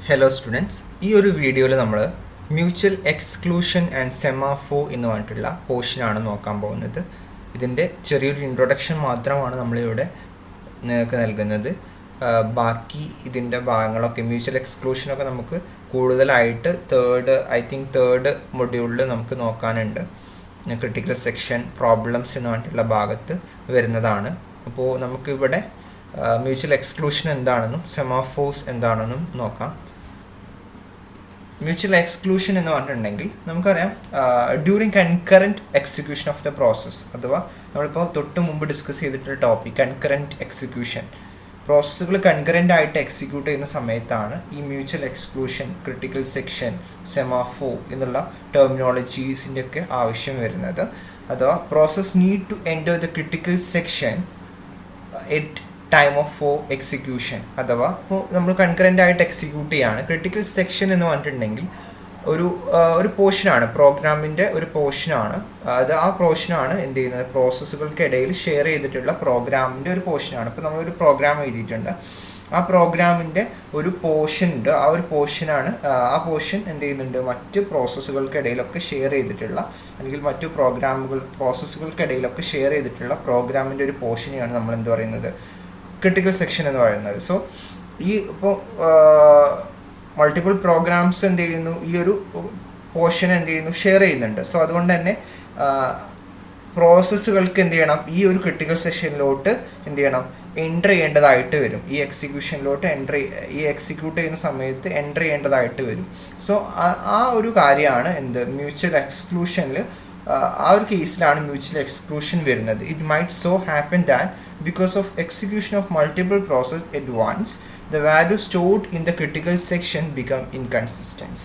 Hello students, ഈ ഒരു വീഡിയോയിൽ നമ്മൾ മ്യൂച്വൽ എക്സ്ക്ലൂഷൻ ആൻഡ് സെമാഫോർ എന്ന് പറഞ്ഞിട്ടുള്ള പോർഷനാണ് നോക്കാൻ പോകുന്നത്. ഇതിൻ്റെ ചെറിയൊരു ഇൻട്രൊഡക്ഷൻ മാത്രമാണ് നമ്മളിവിടെ നിങ്ങൾക്ക് നൽകുന്നത്. ബാക്കി ഇതിൻ്റെ ഭാഗങ്ങളൊക്കെ മ്യൂച്വൽ എക്സ്ക്ലൂഷനൊക്കെ നമുക്ക് കൂടുതലായിട്ട് തേർഡ് മൊഡ്യൂളിൽ നമുക്ക് നോക്കാനുണ്ട്. ക്രിട്ടിക്കൽ സെക്ഷൻ പ്രോബ്ലംസ് എന്ന് പറഞ്ഞിട്ടുള്ള ഭാഗത്ത് വരുന്നതാണ്. അപ്പോൾ നമുക്കിവിടെ മ്യൂച്വൽ എക്സ്ക്ലൂഷൻ എന്താണെന്നും സെമാഫോർസ് എന്താണെന്നും നോക്കാം. മ്യൂച്വൽ എക്സ്ക്ലൂഷൻ എന്ന് പറഞ്ഞിട്ടുണ്ടെങ്കിൽ നമുക്കറിയാം, during concurrent execution of the process, അഥവാ നമ്മളിപ്പോൾ തൊട്ട് മുമ്പ് ഡിസ്കസ് ചെയ്തിട്ടുള്ള ടോപ്പിക് കൺകറൻറ്റ് എക്സിക്യൂഷൻ, പ്രോസസ്സുകൾ കൺകറൻ്റ് ആയിട്ട് എക്സിക്യൂട്ട് ചെയ്യുന്ന സമയത്താണ് ഈ mutual exclusion, critical section, semaphore എന്നുള്ള ടെർമിനോളജീസിൻ്റെ ഒക്കെ ആവശ്യം വരുന്നത്. അഥവാ process need to enter the critical section at time of for execution. അഥവാ ഇപ്പോൾ നമ്മൾ കൺകറൻ്റ് ആയിട്ട് എക്സിക്യൂട്ട് ചെയ്യാണ്. ക്രിട്ടിക്കൽ സെക്ഷൻ എന്ന് പറഞ്ഞിട്ടുണ്ടെങ്കിൽ ഒരു പോർഷനാണ്, പ്രോഗ്രാമിൻ്റെ ഒരു പോർഷനാണ്. ആ പോർഷനാണ് എന്ത് ചെയ്യുന്നത്, പ്രോസസ്സുകൾക്കിടയിൽ ഷെയർ ചെയ്തിട്ടുള്ള പ്രോഗ്രാമിൻ്റെ ഒരു പോർഷനാണ്. ഇപ്പോൾ നമ്മളൊരു പ്രോഗ്രാം എഴുതിയിട്ടുണ്ട്, ആ പ്രോഗ്രാമിൻ്റെ ഒരു പോർഷൻ ഉണ്ട്. ആ ഒരു പോർഷനാണ്, ആ പോർഷൻ എന്ത് ചെയ്യുന്നുണ്ട്, മറ്റ് പ്രോസസ്സുകൾക്കിടയിലൊക്കെ ഷെയർ ചെയ്തിട്ടുള്ള, അല്ലെങ്കിൽ മറ്റു പ്രോസസ്സുകൾക്കിടയിലൊക്കെ ഷെയർ ചെയ്തിട്ടുള്ള പ്രോഗ്രാമിൻ്റെ ഒരു പോർഷനെയാണ് നമ്മൾ എന്ത് പറയുന്നത്, ക്രിട്ടിക്കൽ സെക്ഷൻ എന്ന് പറയുന്നത്. സോ ഈ ഇപ്പോൾ മൾട്ടിപ്പിൾ പ്രോഗ്രാംസ് എന്ത് ചെയ്യുന്നു, ഈ ഒരു പോർഷൻ എന്ത് ചെയ്യുന്നു, ഷെയർ ചെയ്യുന്നുണ്ട്. സോ അതുകൊണ്ട് തന്നെ പ്രോസസ്സുകൾക്ക് എന്ത് ചെയ്യണം, ഈ ഒരു ക്രിട്ടിക്കൽ സെക്ഷനിലോട്ട് എന്ത് ചെയ്യണം, എൻ്റർ ചെയ്യേണ്ടതായിട്ട് വരും. ഈ എക്സിക്യൂഷനിലോട്ട് ഈ എക്സിക്യൂട്ട് ചെയ്യുന്ന സമയത്ത് എൻ്റർ ചെയ്യേണ്ടതായിട്ട് വരും. സോ ആ ഒരു കാര്യമാണ് എന്ത്, മ്യൂച്വൽ എക്സ്ക്ലൂഷനിൽ ആ ഒരു കേസിലാണ് മ്യൂച്വൽ എക്സ്ക്ലൂഷൻ വരുന്നത്. It might so happen that because of execution of multiple processes at once, the value stored in the critical section become inconsistent.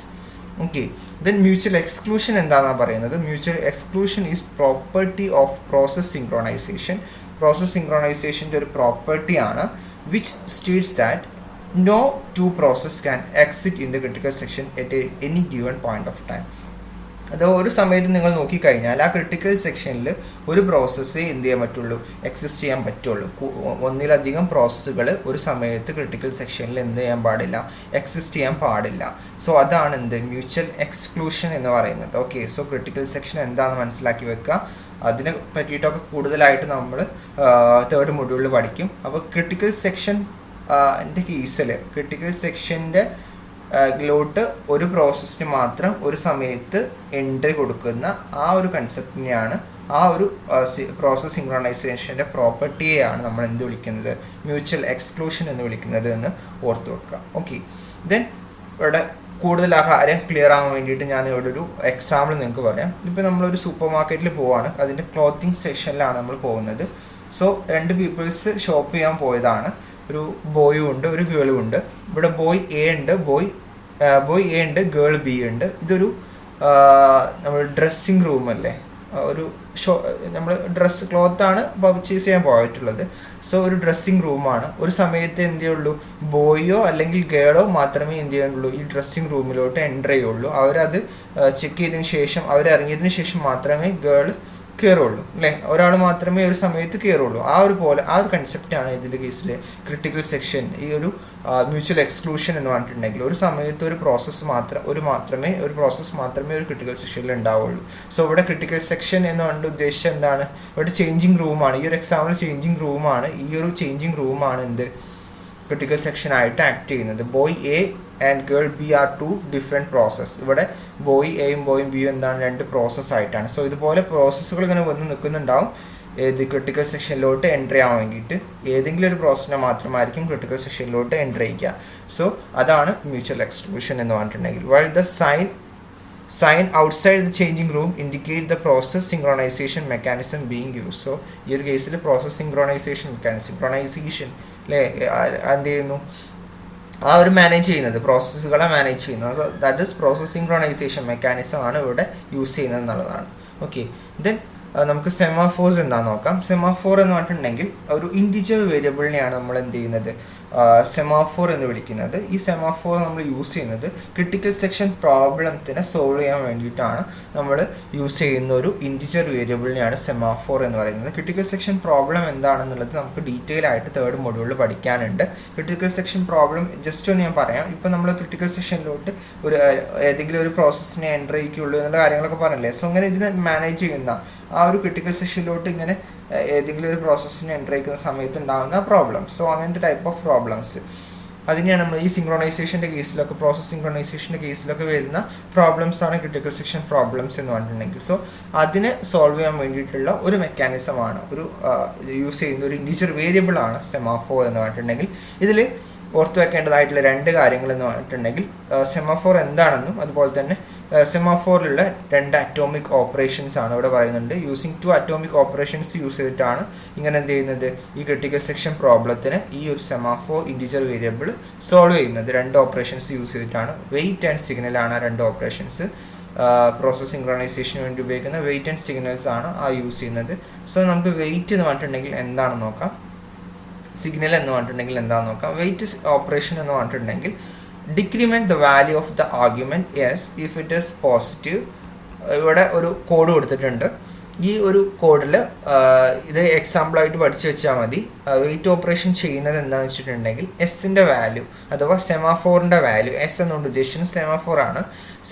Okay, then mutual exclusion എന്താണെന്നാണ് പറയുന്നത്. mutual exclusion is property of process synchronization. process synchronization ഒരു property ആണ്, which states that no two processes can exit in the critical section at any given point of time. അത് ഒരു സമയത്ത് നിങ്ങൾ നോക്കിക്കഴിഞ്ഞാൽ ആ ക്രിട്ടിക്കൽ സെക്ഷനിൽ ഒരു പ്രോസസ്സേ എന്ത് ചെയ്യാൻ പറ്റുള്ളൂ, എക്സിസ്റ്റ് ചെയ്യാൻ പറ്റുള്ളൂ. ഒന്നിലധികം പ്രോസസ്സുകൾ ഒരു സമയത്ത് ക്രിട്ടിക്കൽ സെക്ഷനിൽ എന്ത് ചെയ്യാൻ പാടില്ല, എക്സിസ്റ്റ് ചെയ്യാൻ പാടില്ല. സോ അതാണ് എന്ത്, മ്യൂച്വൽ എക്സ്ക്ലൂഷൻ എന്ന് പറയുന്നത്. ഓക്കെ, സോ ക്രിട്ടിക്കൽ സെക്ഷൻ എന്താണെന്ന് മനസ്സിലാക്കി വെക്കുക. അതിനെ പറ്റിയിട്ടൊക്കെ കൂടുതലായിട്ട് നമ്മൾ തേർഡ് മൊഡ്യൂളിൽ പഠിക്കും. അപ്പോൾ ക്രിട്ടിക്കൽ സെക്ഷൻ എൻ്റെ കേസിൽ ക്രിട്ടിക്കൽ സെക്ഷൻ്റെ ിലോട്ട് ഒരു പ്രോസസ്സിന് മാത്രം ഒരു സമയത്ത് എൻട്രി കൊടുക്കുന്ന ആ ഒരു കൺസെപ്റ്റിനെയാണ്, ആ ഒരു പ്രോസസ് സിങ്ക്രോണൈസേഷൻ്റെ പ്രോപ്പർട്ടിയെയാണ് നമ്മൾ എന്ത് വിളിക്കുന്നത്, മ്യൂച്വൽ എക്സ്ക്ലൂഷൻ എന്ന് വിളിക്കുന്നത് എന്ന് ഓർത്ത് വെക്കുക. ഓക്കെ, ദെൻ ഇവിടെ കൂടുതൽ ആ കാര്യം ക്ലിയർ ആകാൻ വേണ്ടിയിട്ട് ഞാൻ ഇവിടെ ഒരു എക്സാമ്പിൾ നിങ്ങൾക്ക് പറയാം. ഇപ്പോൾ നമ്മളൊരു സൂപ്പർ മാർക്കറ്റിൽ പോവാണ്, അതിൻ്റെ ക്ലോത്തിങ് സെക്ഷനിലാണ് നമ്മൾ പോകുന്നത്. സോ രണ്ട് പീപ്പിൾസ് ഷോപ്പ് ചെയ്യാൻ പോയതാണ്. ഒരു ബോയും ഉണ്ട്, ഒരു ഗേളും ഉണ്ട്. ഇവിടെ ബോയ് എ ഉണ്ട്, ബോയ് എ ഉണ്ട്, ഗേൾ ബി ഉണ്ട്. ഇതൊരു നമ്മൾ ഡ്രസ്സിങ് റൂം അല്ലേ, ഒരു നമ്മൾ ക്ലോത്താണ് പർച്ചേസ് ചെയ്യാൻ പോയിട്ടുള്ളത്. സോ ഒരു ഡ്രസ്സിങ് റൂമാണ്. ഒരു സമയത്ത് എന്ത് ചെയ്യുള്ളൂ, ബോയോ അല്ലെങ്കിൽ ഗേളോ മാത്രമേ എന്ത് ചെയ്യുള്ളൂ, ഈ ഡ്രസ്സിങ് റൂമിലോട്ട് എൻ്റർ ചെയ്യുള്ളൂ. അവരത് ചെക്ക് ചെയ്തതിന് ശേഷം, അവരിറങ്ങിയതിന് ശേഷം മാത്രമേ ഗേൾ കയറുള്ളൂ അല്ലേ, ഒരാൾ മാത്രമേ ഒരു സമയത്ത് കയറുള്ളൂ. ആ ഒരു കൺസെപ്റ്റാണ് ഇതിൻ്റെ കേസിൽ ക്രിട്ടിക്കൽ സെക്ഷൻ. ഈ ഒരു മ്യൂച്വൽ എക്സ്ക്ലൂഷൻ എന്ന് പറഞ്ഞിട്ടുണ്ടെങ്കിൽ ഒരു സമയത്ത് ഒരു പ്രോസസ്സ് മാത്രമേ ഒരു ക്രിട്ടിക്കൽ സെക്ഷനിൽ ഉണ്ടാവുള്ളൂ. സോ ഇവിടെ ക്രിട്ടിക്കൽ സെക്ഷൻ എന്ന് പറഞ്ഞിട്ട് ഉദ്ദേശിച്ചത് എന്താണ്, ഇവിടെ ചേഞ്ചിങ് റൂമാണ്. ഈ ഒരു എക്സാമ്പിൾ ചേഞ്ചിങ് റൂമാണ്. ഈ ഒരു ചേഞ്ചിങ് റൂമാണ് എന്ത്, ക്രിട്ടിക്കൽ സെക്ഷൻ ആയിട്ട് ആക്ട് ചെയ്യുന്നത്. Boy A and girl B are two different process. ഇവിടെ ബോയ് എയും ബോയും ബിയും എന്താണ്, രണ്ട് പ്രോസസ്സ് ആയിട്ടാണ്. സോ ഇതുപോലെ പ്രോസസ്സുകൾ ഇങ്ങനെ വന്ന് നിൽക്കുന്നുണ്ടാവും ഏത് ക്രിട്ടിക്കൽ സെക്ഷനിലോട്ട് എൻട്രി ആവാൻ വേണ്ടിയിട്ട്. ഏതെങ്കിലും ഒരു പ്രോസസ്സിനെ മാത്രമായിരിക്കും ക്രിട്ടിക്കൽ സെക്ഷനിലോട്ട് എൻട്രി ചെയ്യുക. സോ അതാണ് മ്യൂച്വൽ എക്സ്ക്ലൂഷൻ എന്ന് പറഞ്ഞിട്ടുണ്ടെങ്കിൽ. While the sign outside the changing room indicate the process synchronization mechanism being used. So ഈ ഒരു കേസിൽ പ്രോസസ് സിങ്ക്രോണൈസേഷൻ സിങ്ക്രോണൈസേഷൻ അല്ലേ എന്ത് ചെയ്യുന്നു, ആ ഒരു മാനേജ് ചെയ്യുന്നത്, പ്രോസസ്സുകളെ മാനേജ് ചെയ്യുന്നത്. ദാറ്റ് ഈസ് പ്രോസസ് സിങ്ക്രോണൈസേഷൻ മെക്കാനിസം ആണ് ഇവിടെ യൂസ് ചെയ്യുന്നത് എന്നുള്ളതാണ്. ഓക്കെ, ദെൻ നമുക്ക് സെമാഫോർസ് എന്താണെന്ന് നോക്കാം. സെമാഫോർ എന്ന് പറഞ്ഞിട്ടുണ്ടെങ്കിൽ ഒരു ഇൻറ്റിജർ വേരിയബിളിനെയാണ് നമ്മൾ എന്ത് ചെയ്യുന്നത്, സെമാഫോർ എന്ന് വിളിക്കുന്നത്. ഈ സെമാഫോർ നമ്മൾ യൂസ് ചെയ്യുന്നത് ക്രിട്ടിക്കൽ സെക്ഷൻ പ്രോബ്ലത്തിനെ സോൾവ് ചെയ്യാൻ വേണ്ടിയിട്ടാണ് നമ്മൾ യൂസ് ചെയ്യുന്ന ഒരു ഇൻറ്റിജർ വേരിയബിളിനെയാണ് സെമാഫോർ എന്ന് പറയുന്നത്. ക്രിട്ടിക്കൽ സെക്ഷൻ പ്രോബ്ലം എന്താണെന്നുള്ളത് നമുക്ക് ഡീറ്റെയിൽ ആയിട്ട് തേർഡ് മൊഡ്യൂളിൽ പഠിക്കാനുണ്ട്. ക്രിട്ടിക്കൽ സെക്ഷൻ പ്രോബ്ലം ജസ്റ്റ് ഒന്ന് ഞാൻ പറയാം. ഇപ്പം നമ്മൾ ക്രിട്ടിക്കൽ സെക്ഷനിലോട്ട് ഒരു ഏതെങ്കിലും ഒരു പ്രോസസ്സിനെ എൻ്റർ ചെയ്യിക്കുള്ളൂ എന്നുള്ള കാര്യങ്ങളൊക്കെ പറഞ്ഞില്ലേ. സോ അങ്ങനെ ഇതിനെ മാനേജ് ചെയ്യുന്ന ആ ഒരു ക്രിട്ടിക്കൽ സെക്ഷനിലോട്ട് ഇങ്ങനെ ഏതെങ്കിലും ഒരു പ്രോസസ്സിനെ എൻ്റർ ചെയ്യിക്കുന്ന സമയത്ത് ഉണ്ടാകുന്ന പ്രോബ്ലംസ്. സോ അങ്ങനത്തെ ടൈപ്പ് ഓഫ് പ്രോബ്ലംസ് അതിനെയാണ് നമ്മൾ ഈ സിങ്ക്രോണൈസേഷൻ്റെ കേസിലൊക്കെ, പ്രോസസ് സിങ്ക്രോണൈസേഷൻ്റെ കേസിലൊക്കെ വരുന്ന പ്രോബ്ലംസ് ആണ് ക്രിട്ടിക്കൽ സെക്ഷൻ പ്രോബ്ലംസ് എന്ന് പറഞ്ഞിട്ടുണ്ടെങ്കിൽ. സോ അതിനെ സോൾവ് ചെയ്യാൻ വേണ്ടിയിട്ടുള്ള ഒരു മെക്കാനിസമാണ്, ഒരു യൂസ് ചെയ്യുന്ന ഒരു ഇൻറ്റിജർ വേരിയബിൾ ആണ് സെമാഫോർ എന്ന് പറഞ്ഞിട്ടുണ്ടെങ്കിൽ. ഇതിൽ ഓർത്ത് വെക്കേണ്ടതായിട്ടുള്ള രണ്ട് കാര്യങ്ങൾ എന്ന് പറഞ്ഞിട്ടുണ്ടെങ്കിൽ സെമാഫോർ എന്താണെന്നും അതുപോലെ തന്നെ സെമാഫോറിലുള്ള രണ്ട് അറ്റോമിക് ഓപ്പറേഷൻസ് ആണ് ഇവിടെ പറയുന്നുണ്ട്. യൂസിങ് 2 അറ്റോമിക് ഓപ്പറേഷൻസ് യൂസ് ചെയ്തിട്ടാണ് ഇങ്ങനെ എന്ത് ചെയ്യുന്നത്, ഈ ക്രിട്ടിക്കൽ സെക്ഷൻ പ്രോബ്ലത്തിന് ഈ ഒരു സെമാഫോർ ഇൻറ്റിജർ വേരിയബിൾ സോൾവ് ചെയ്യുന്നത്. രണ്ട് ഓപ്പറേഷൻസ് യൂസ് ചെയ്തിട്ടാണ്. വെയിറ്റ് ആൻഡ് സിഗ്നൽ ആണ് രണ്ട് ഓപ്പറേഷൻസ്. പ്രോസസ് സിങ്ക്രോണൈസേഷന് വേണ്ടി ഉപയോഗിക്കുന്ന വെയിറ്റ് ആൻഡ് സിഗ്നൽസ് ആണ് ആ യൂസ് ചെയ്യുന്നത്. സോ നമുക്ക് വെയിറ്റ് എന്ന് പറഞ്ഞിട്ടുണ്ടെങ്കിൽ എന്താണെന്ന് നോക്കാം, സിഗ്നൽ എന്ന് പറഞ്ഞിട്ടുണ്ടെങ്കിൽ എന്താണെന്ന് നോക്കാം. വെയിറ്റ് ഓപ്പറേഷൻ എന്ന് പറഞ്ഞിട്ടുണ്ടെങ്കിൽ decrement the value of the argument S if it is positive. ഇവിടെ ഒരു കോഡ് കൊടുത്തിട്ടുണ്ട്. ഈ ഒരു കോഡിൽ ഇത് എക്സാമ്പിളായിട്ട് പഠിച്ചു വെച്ചാൽ മതി. വെയിറ്റ് ഓപ്പറേഷൻ ചെയ്യുന്നത് എന്താണെന്ന് വെച്ചിട്ടുണ്ടെങ്കിൽ എസിൻ്റെ വാല്യൂ അഥവാ സെമാഫോറിൻ്റെ വാല്യൂ, എസ് എന്നുകൊണ്ട് ഉദ്ദേശിക്കുന്നത് സെമാഫോറാണ്.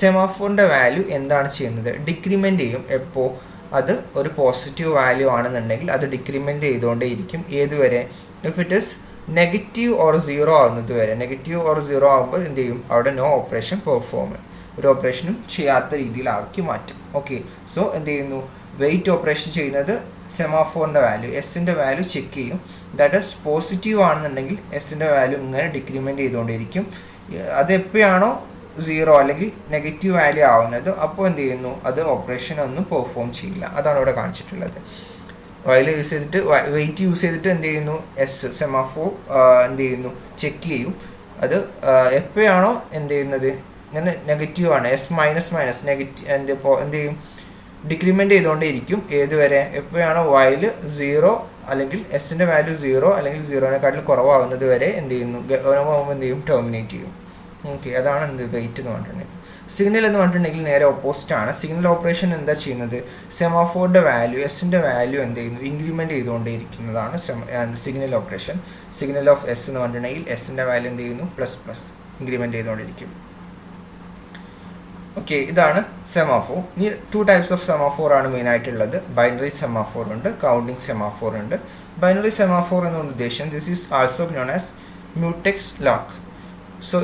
സെമാഫോറിൻ്റെ വാല്യൂ എന്താണ് ചെയ്യുന്നത്, ഡിക്രിമെൻറ്റ് ചെയ്യും. എപ്പോൾ അത് ഒരു പോസിറ്റീവ് വാല്യൂ ആണെന്നുണ്ടെങ്കിൽ അത് ഡിക്രിമെൻറ്റ് ചെയ്തുകൊണ്ടേയിരിക്കും. ഏതുവരെ, if it is negative or zero ആകുന്നത് വരെ. നെഗറ്റീവ് ഓർ സീറോ ആകുമ്പോൾ എന്ത് ചെയ്യും, അവിടെ നോ ഓപ്പറേഷൻ പെർഫോം, ഒരു ഓപ്പറേഷനും ചെയ്യാത്ത രീതിയിലാക്കി മാറ്റും. ഓക്കെ, സോ എന്ത് ചെയ്യുന്നു, വെയിറ്റ് ഓപ്പറേഷൻ ചെയ്യുന്നത് സെമാഫോറിൻ്റെ വാല്യൂ, എസിൻ്റെ വാല്യൂ ചെക്ക് ചെയ്യും. ദാറ്റ് ഈസ് പോസിറ്റീവ് ആണെന്നുണ്ടെങ്കിൽ എസിൻ്റെ വാല്യൂ ഇങ്ങനെ ഡിക്രിമെൻറ്റ് ചെയ്തുകൊണ്ടിരിക്കും. അത് എപ്പോഴാണോ സീറോ അല്ലെങ്കിൽ നെഗറ്റീവ് വാല്യൂ ആവുന്നത് അപ്പോൾ എന്ത് ചെയ്യുന്നു, അത് ഓപ്പറേഷൻ ഒന്നും പെർഫോം ചെയ്യില്ല. അതാണ് ഇവിടെ കാണിച്ചിട്ടുള്ളത്. വൈൽ യൂസ് ചെയ്തിട്ട്, വെയിറ്റ് യൂസ് ചെയ്തിട്ട് എന്ത് ചെയ്യുന്നു, എസ് സെമാഫോർ എന്ത് ചെയ്യുന്നു, ചെക്ക് ചെയ്യും. അത് എപ്പോഴാണോ എന്ത് ചെയ്യുന്നത്, ഇങ്ങനെ നെഗറ്റീവ് ആണ്, എസ് മൈനസ് മൈനസ് നെഗറ്റീവ് എന്ത് ചെയ്യും, ഡിക്രിമെൻറ്റ് ചെയ്തുകൊണ്ടേയിരിക്കും. ഏതുവരെ, എപ്പോഴാണോ വൈൽ സീറോ അല്ലെങ്കിൽ എസിൻ്റെ വാല്യൂ സീറോ അല്ലെങ്കിൽ സീറോനെക്കാട്ടിൽ കുറവാകുന്നത് വരെ എന്ത് ചെയ്യുന്നു, എന്ത് ചെയ്യും, ടെർമിനേറ്റ് ചെയ്യും. ഓക്കെ, അതാണ് എന്ത് വെയിറ്റ് എന്ന് പറഞ്ഞിട്ടുണ്ടെങ്കിൽ. സിഗ്നൽ എന്ന് പറഞ്ഞിട്ടുണ്ടെങ്കിൽ നേരെ ഓപ്പോസിറ്റ് ആണ്. സിഗ്നൽ ഓപ്പറേഷൻ എന്താ ചെയ്യുന്നത്, സെമാഫോറിൻ്റെ വാല്യൂ, എസിൻ്റെ വാല്യൂ എന്ത് ചെയ്യുന്നു, ഇൻക്രിമെൻറ്റ് ചെയ്തുകൊണ്ടേയിരിക്കുന്നതാണ് signal operation. Signal of S എന്ന് പറഞ്ഞിട്ടുണ്ടെങ്കിൽ എസിൻ്റെ വാല്യൂ എന്ത് ചെയ്യുന്നു, പ്ലസ് പ്ലസ് ഇൻക്രിമെൻറ്റ് ചെയ്തുകൊണ്ടിരിക്കും. ഓക്കെ, ഇതാണ് സെമാഫോർ. ഈ 2 ടൈപ്സ് ഓഫ് സെമാഫോർ ആണ് മെയിൻ ആയിട്ടുള്ളത്. ബൈനറി സെമാഫോർ ഉണ്ട്, കൗണ്ടിങ് സെമാഫോർ ഉണ്ട്. ബൈനറി സെമാഫോർ എന്നുകൊണ്ട് ഉദ്ദേശം, this is also known as mutex lock. So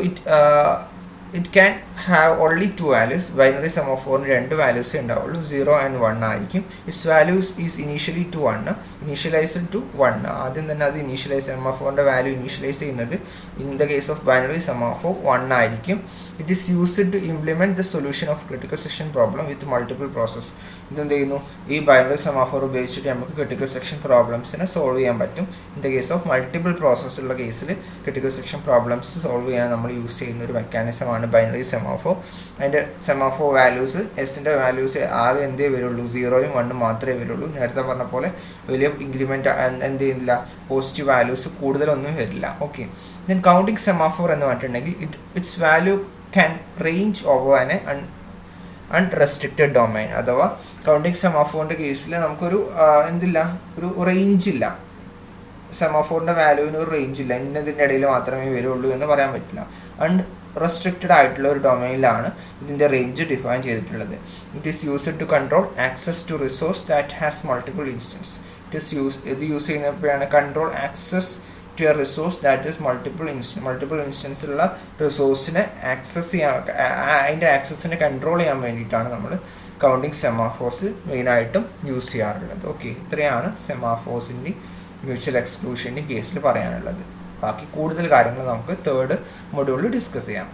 it can have only 2 values. Binary സെമാഫോറിന് 2 വാല്യൂസ് ഉണ്ടാവുള്ളൂ, 0 and 1 ആയിരിക്കും. Its values is initially to 1, initialized to 1. ആദ്യം തന്നെ അത് ഇനീഷ്യലൈസ്, സെമാഫോറിൻ്റെ വാല്യൂ ഇനീഷ്യലൈസ് ചെയ്യുന്നത് in the case of binary semaphore 1 ആയിരിക്കും. It is used to implement the solution of critical section problem with multiple process. ഇതെന്ത് ചെയ്യുന്നു, ഈ ബൈനറി സെമാഫോർ ഉപയോഗിച്ചിട്ട് നമുക്ക് ക്രിട്ടിക്കൽ സെക്ഷൻ പ്രോബ്ലംസിനെ സോൾവ് ചെയ്യാൻ പറ്റും. In the case of multiple process ഉള്ള കേസിൽ ക്രിട്ടിക്കൽ സെക്ഷൻ പ്രോബ്ലംസ് സോൾവ് ചെയ്യാൻ നമ്മൾ യൂസ് ചെയ്യുന്ന ഒരു മെക്കാനിസമാണ് ബൈനറി സെമാഫോർ. അതിൻ്റെ സെമാഫോർ വാല്യൂസ്, എസിൻ്റെ വാല്യൂസ് ആകെ എന്തേ വരുള്ളൂ, 0യും 1ഉം മാത്രമേ വരുള്ളൂ. നേരത്തെ പറഞ്ഞ പോലെ വലിയ ഇൻക്രിമെൻറ്റ് എന്ത് ചെയ്യുന്നില്ല, പോസിറ്റീവ് വാല്യൂസ് കൂടുതലൊന്നും വരില്ല. ഓക്കെ, ദെൻ കൗണ്ടിങ് സെമാഫോർ എന്ന് പറഞ്ഞിട്ടുണ്ടെങ്കിൽ it's value can range over an unrestricted domain. അഥവാ കൗണ്ടിങ് സെമാഫോറിൻ്റെ കേസിൽ നമുക്കൊരു എന്തില്ല, ഒരു റേഞ്ച് ഇല്ല. സെമാഫോറിൻ്റെ വാല്യൂവിന് ഒരു റേഞ്ച് ഇല്ല, ഇന്നതിൻ്റെ ഇടയിൽ മാത്രമേ വരുള്ളൂ എന്ന് പറയാൻ പറ്റില്ല. റെസ്ട്രിക്റ്റഡ് ആയിട്ടുള്ള ഒരു ഡൊമൈനിലാണ് ഇതിൻ്റെ റേഞ്ച് ഡിഫൈൻ ചെയ്തിട്ടുള്ളത്. It is used to control access to resource that has multiple instance. ഇത് യൂസ് ചെയ്യുന്നപ്പോഴാണ് control access to a resource that is multiple ഇൻസ്റ്റൻസുള്ള റിസോഴ്സിനെ ആക്സസ് ചെയ്യാൻ, അതിൻ്റെ ആക്സസിനെ കൺട്രോൾ ചെയ്യാൻ വേണ്ടിയിട്ടാണ് നമ്മൾ കൗണ്ടിങ് സെമാഫോർസ് മെയിനായിട്ടും യൂസ് ചെയ്യാറുള്ളത്. ഓക്കെ, ഇത്രയാണ് സെമാഫോർസിൻ്റെ മ്യൂച്വൽ എക്സ്ക്ലൂഷൻ്റെ കേസിൽ പറയാനുള്ളത്. ബാക്കി കൂടുതൽ കാര്യങ്ങൾ നമുക്ക് തേർഡ് മൊഡ്യൂളിൽ ഡിസ്കസ് ചെയ്യാം.